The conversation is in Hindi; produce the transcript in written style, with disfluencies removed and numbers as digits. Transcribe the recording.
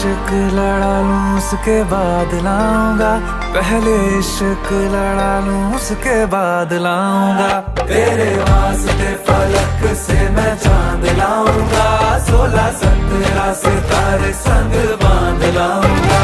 इश्क लड़ा लूं उसके बाद लाऊंगा, पहले इश्क लड़ा लूं उसके बाद लाऊंगा। तेरे वास्ते फलक से मैं चांद लाऊंगा, 16-17 सितारे संग बांध लाऊंगा।